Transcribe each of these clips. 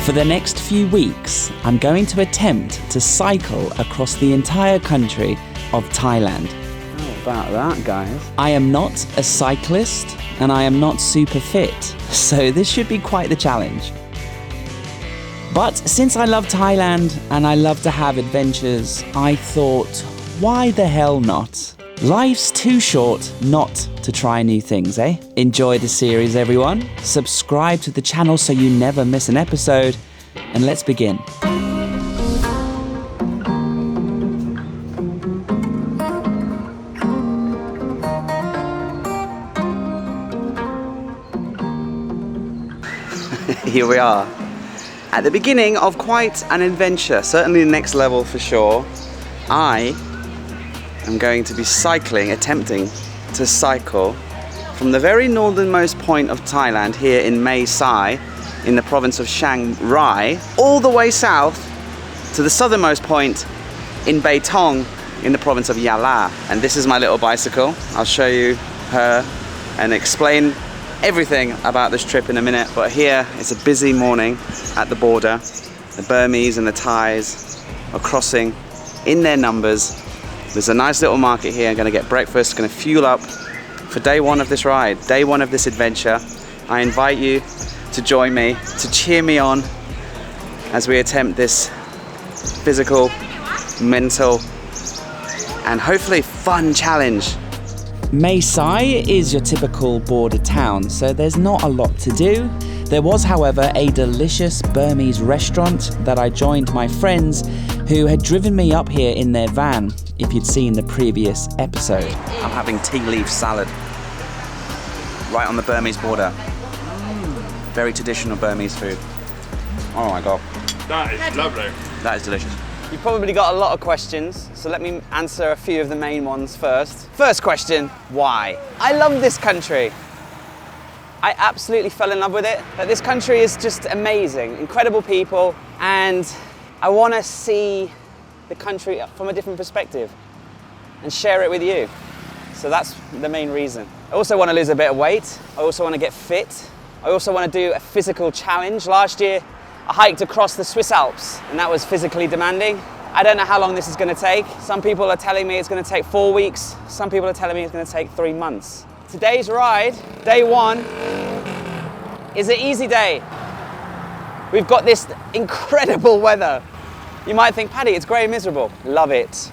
For the next few weeks, I'm going to attempt to cycle across the entire country of Thailand. How about that, guys? I am not a cyclist and I am not super fit, so this should be quite the challenge. But since I love Thailand and I love to have adventures, I thought, why the hell not? Life's too short not to try new things, eh? Enjoy the series, everyone. Subscribe to the channel so you never miss an episode. And let's begin. Here we are. At the beginning of quite an adventure, certainly the next level for sure. I am going to be attempting to cycle from the very northernmost point of Thailand here in Mae Sai in the province of Chiang Rai all the way south to the southernmost point in Patron in the province of Yala. And this is my little bicycle. I'll show you her and explain everything about this trip in a minute, but here it's a busy morning at the border. The Burmese and the Thais are crossing in their numbers. There's a nice little market here. I'm gonna get breakfast, gonna fuel up for day one of this ride, day one of this adventure. I invite you to join me, to cheer me on as we attempt this physical, mental, and hopefully fun challenge. Mae Sai is your typical border town, so there's not a lot to do. There was, however, a delicious Burmese restaurant that I joined my friends who had driven me up here in their van, if you'd seen the previous episode. I'm having tea leaf salad right on the Burmese border. Very traditional Burmese food. Oh my God. That is lovely. That is delicious. You've probably got a lot of questions, so let me answer a few of the main ones first. First question, why? I love this country. I absolutely fell in love with it. But this country is just amazing, incredible people, and I want to see the country from a different perspective and share it with you. So that's the main reason. I also want to lose a bit of weight. I also want to get fit. I also want to do a physical challenge. Last year, I hiked across the Swiss Alps, and that was physically demanding. I don't know how long this is going to take. Some people are telling me it's going to take 4 weeks. Some people are telling me it's going to take 3 months. Today's ride, day one, is an easy day. We've got this incredible weather. You might think, Paddy, it's grey and miserable. Love it.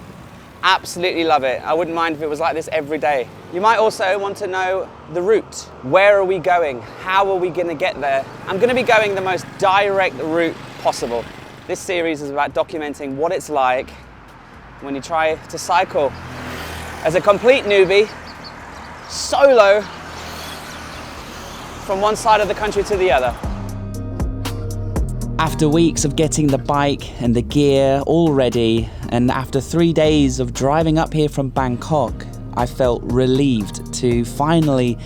Absolutely love it. I wouldn't mind if it was like this every day. You might also want to know the route. Where are we going? How are we going to get there? I'm going to be going the most direct route possible. This series is about documenting what it's like when you try to cycle as a complete newbie, solo, from one side of the country to the other. After weeks of getting the bike and the gear all ready, and after 3 days of driving up here from Bangkok, I felt relieved to finally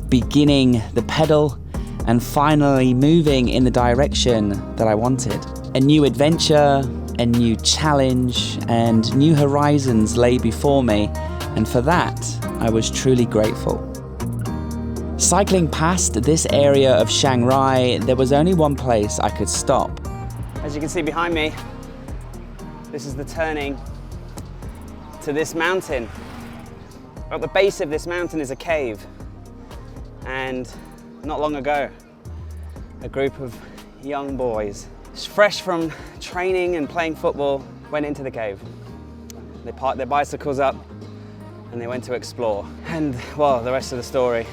beginning the pedal and finally moving in the direction that I wanted. A new adventure, a new challenge, and new horizons lay before me, and for that, I was truly grateful. Cycling past this area of Chiang Rai, there was only one place I could stop. As you can see behind me, this is the turning to this mountain. At the base of this mountain is a cave, and not long ago, a group of young boys, fresh from training and playing football, went into the cave. They parked their bicycles up and they went to explore. And well, the rest of the story,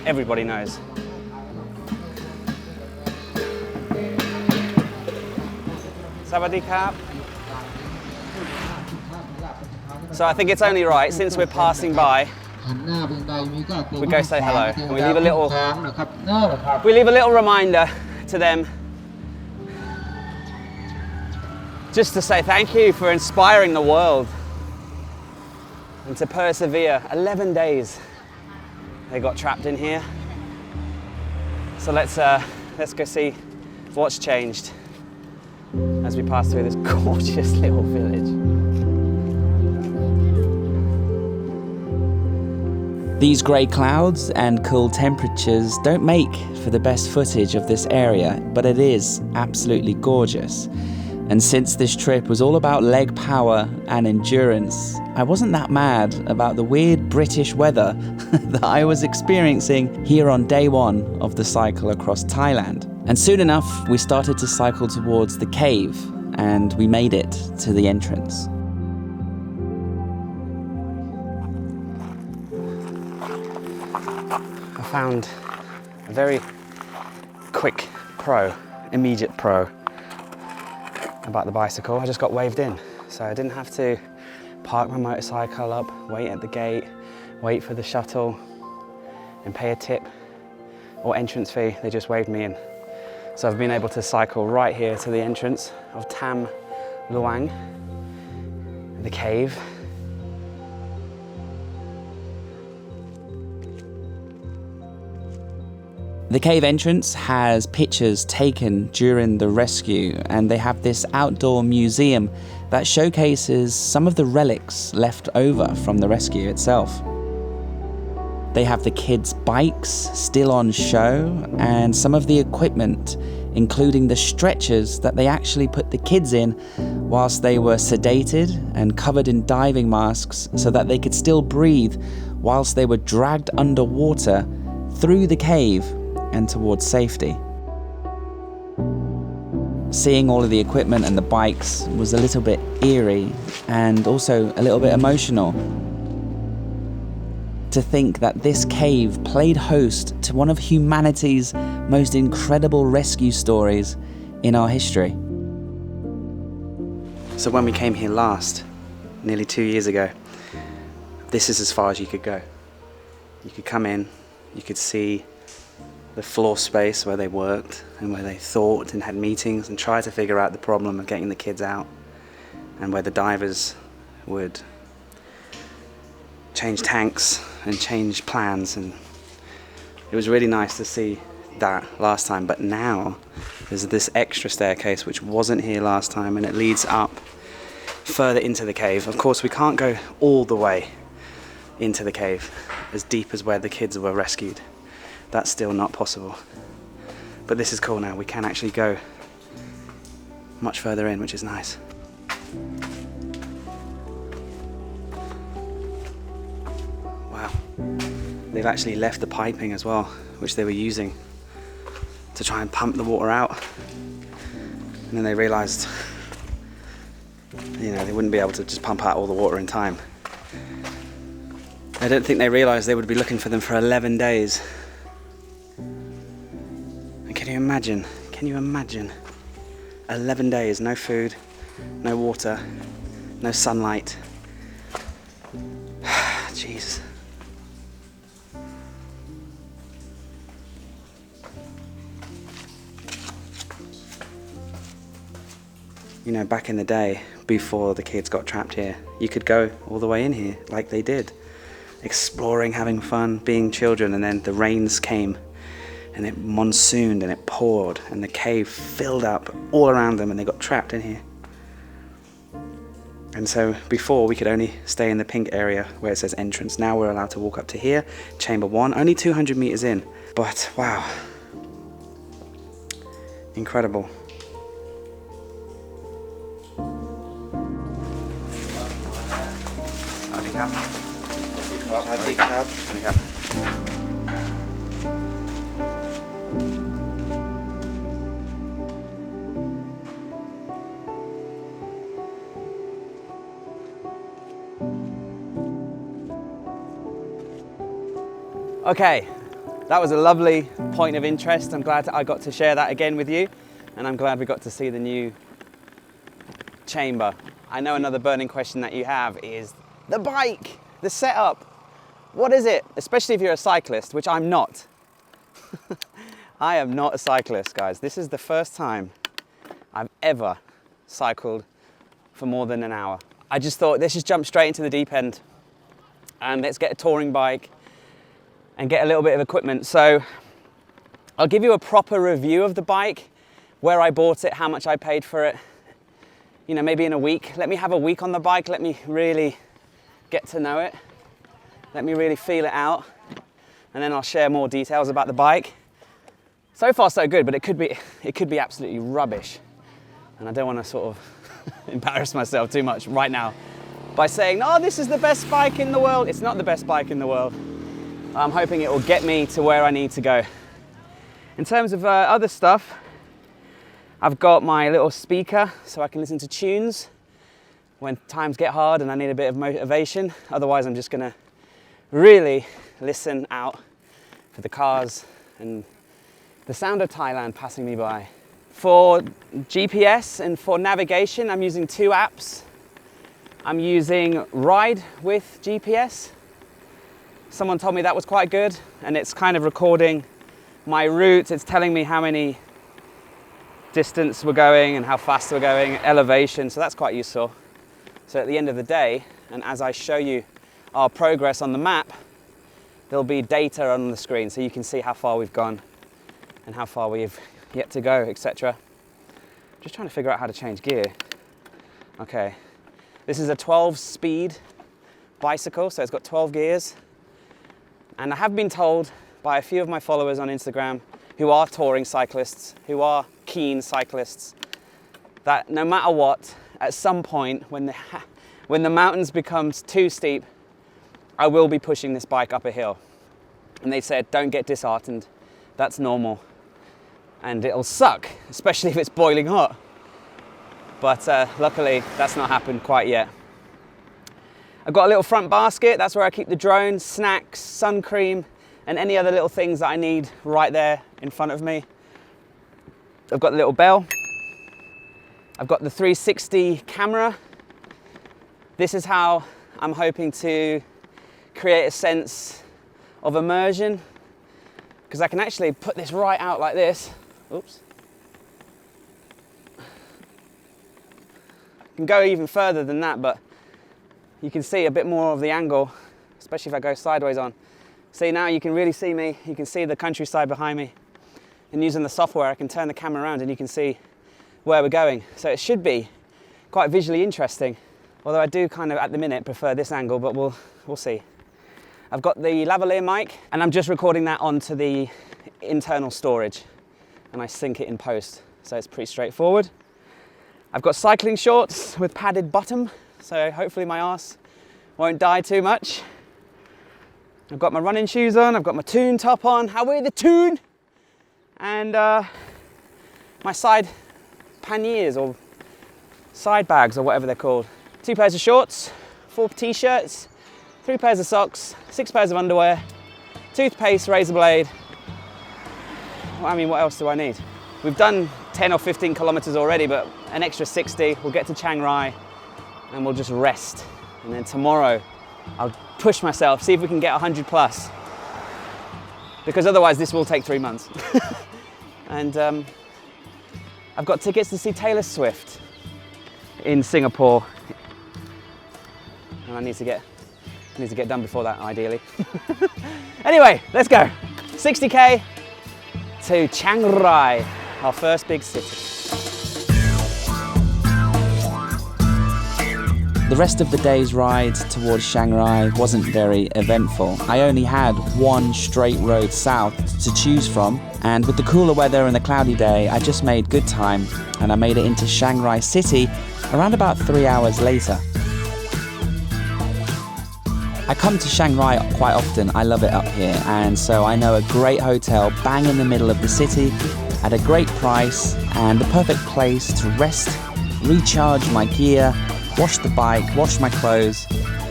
everybody knows. Sawadee Krap. So I think it's only right, since we're passing by, we go say hello and we leave a little reminder to them, just to say thank you for inspiring the world and to persevere. 11 days they got trapped in here. So let's go see what's changed as we pass through this gorgeous little village. These grey clouds and cool temperatures don't make for the best footage of this area, but it is absolutely gorgeous. And since this trip was all about leg power and endurance, I wasn't that mad about the weird British weather that I was experiencing here on day one of the cycle across Thailand. And soon enough, we started to cycle towards the cave, and we made it to the entrance. I found a very quick immediate pro about the bicycle. I just got waved in, so I didn't have to park my motorcycle up, wait at the gate, wait for the shuttle and pay a tip or entrance fee. They just waved me in. So I've been able to cycle right here to the entrance of Tham, Luang, the cave. The cave entrance has pictures taken during the rescue, and they have this outdoor museum that showcases some of the relics left over from the rescue itself. They have the kids' bikes still on show, and some of the equipment, including the stretchers that they actually put the kids in whilst they were sedated and covered in diving masks so that they could still breathe whilst they were dragged underwater through the cave and towards safety. Seeing all of the equipment and the bikes was a little bit eerie and also a little bit emotional. To think that this cave played host to one of humanity's most incredible rescue stories in our history. So when we came here last, nearly 2 years ago, this is as far as you could go. You could come in, you could see the floor space where they worked and where they thought and had meetings and tried to figure out the problem of getting the kids out, and where the divers would change tanks and change plans. And it was really nice to see that last time. But now there's this extra staircase which wasn't here last time, and it leads up further into the cave. Of course, we can't go all the way into the cave as deep as where the kids were rescued. That's still not possible. But this is cool now. We can actually go much further in, which is nice. Wow. They've actually left the piping as well, which they were using to try and pump the water out. And then they realized, they wouldn't be able to just pump out all the water in time. I don't think they realized they would be looking for them for 11 days. Can you imagine 11 days, no food, no water, no sunlight? Jeez. Back in the day, before the kids got trapped here, you could go all the way in here like they did, exploring, having fun, being children, and then the rains came and it monsooned and it poured and the cave filled up all around them and they got trapped in here. And so before we could only stay in the pink area where it says entrance. Now we're allowed to walk up to here, chamber 1, only 200 meters in. But wow, incredible. Okay, that was a lovely point of interest. I'm glad I got to share that again with you, and I'm glad we got to see the new chamber. I know another burning question that you have is the bike, the setup. What is it? Especially if you're a cyclist, which I'm not. I am not a cyclist, guys. This is the first time I've ever cycled for more than an hour. I just thought, let's just jump straight into the deep end and let's get a touring bike and get a little bit of equipment. So I'll give you a proper review of the bike, where I bought it, how much I paid for it, maybe in a week. Let me have a week on the bike, let me really get to know it. Let me really feel it out, and then I'll share more details about the bike. So far so good, but it could be absolutely rubbish. And I don't want to sort of embarrass myself too much right now by saying, oh, this is the best bike in the world. It's not the best bike in the world. I'm hoping it will get me to where I need to go. In terms of other stuff, I've got my little speaker so I can listen to tunes when times get hard and I need a bit of motivation. Otherwise, I'm just gonna really listen out for the cars and the sound of Thailand passing me by. For GPS and for navigation, I'm using 2 apps. I'm using Ride with GPS. Someone told me that was quite good, and it's kind of recording my route. It's telling me how many distance we're going and how fast we're going, elevation, so that's quite useful. So at the end of the day, and as I show you our progress on the map, there'll be data on the screen so you can see how far we've gone and how far we've yet to go, etc. Just trying to figure out how to change gear. Okay, this is a 12-speed bicycle, so it's got 12 gears. And I have been told by a few of my followers on Instagram who are touring cyclists, who are keen cyclists, that no matter what, at some point when the mountains becomes too steep, I will be pushing this bike up a hill. And they said, don't get disheartened, that's normal. And it'll suck, especially if it's boiling hot. But luckily, that's not happened quite yet. I've got a little front basket, that's where I keep the drone, snacks, sun cream, and any other little things that I need right there in front of me. I've got the little bell. I've got the 360 camera. This is how I'm hoping to create a sense of immersion, because I can actually put this right out like this. Oops. I can go even further than that, but you can see a bit more of the angle, especially if I go sideways on. See, now you can really see me, you can see the countryside behind me. And using the software, I can turn the camera around and you can see where we're going. So it should be quite visually interesting. Although I do kind of, at the minute, prefer this angle, but we'll see. I've got the lavalier mic, and I'm just recording that onto the internal storage, and I sync it in post, so it's pretty straightforward. I've got cycling shorts with padded bottom, so hopefully my arse won't die too much. I've got my running shoes on, I've got my Toon top on, how are the Toon? And my side panniers, or side bags, or whatever they're called. 2 pairs of shorts, 4 t-shirts, 3 pairs of socks, 6 pairs of underwear, toothpaste, razor blade. Well, I mean, what else do I need? We've done 10 or 15 kilometers already, but an extra 60. We'll get to Chiang Rai and we'll just rest. And then tomorrow I'll push myself, see if we can get 100 plus. Because otherwise this will take 3 months. And I've got tickets to see Taylor Swift in Singapore. And I need to get done before that, ideally. Anyway, let's go. 60k to Chiang Rai, our first big city. The rest of the day's ride towards Chiang Rai wasn't very eventful. I only had one straight road south to choose from, and with the cooler weather and the cloudy day, I just made good time, and I made it into Chiang Rai city around about 3 hours later. I come to Chiang Rai quite often, I love it up here, and so I know a great hotel bang in the middle of the city at a great price and the perfect place to rest, recharge my gear, wash the bike, wash my clothes,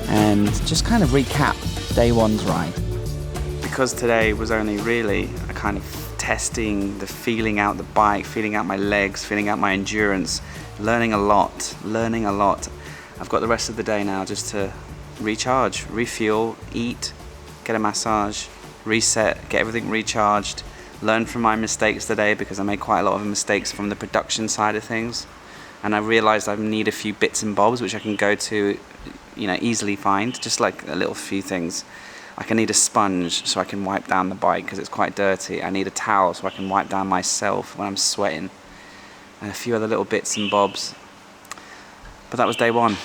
and just kind of recap day one's ride. Because today was only really a kind of testing the feeling out the bike, feeling out my legs, feeling out my endurance, learning a lot. I've got the rest of the day now just to recharge, refuel, eat, get a massage, reset, get everything recharged, learn from my mistakes today because I made quite a lot of mistakes from the production side of things. And I realized I need a few bits and bobs which I can go to, easily find, just like a little few things. Like I need a sponge so I can wipe down the bike because it's quite dirty. I need a towel so I can wipe down myself when I'm sweating. And a few other little bits and bobs. But that was day one.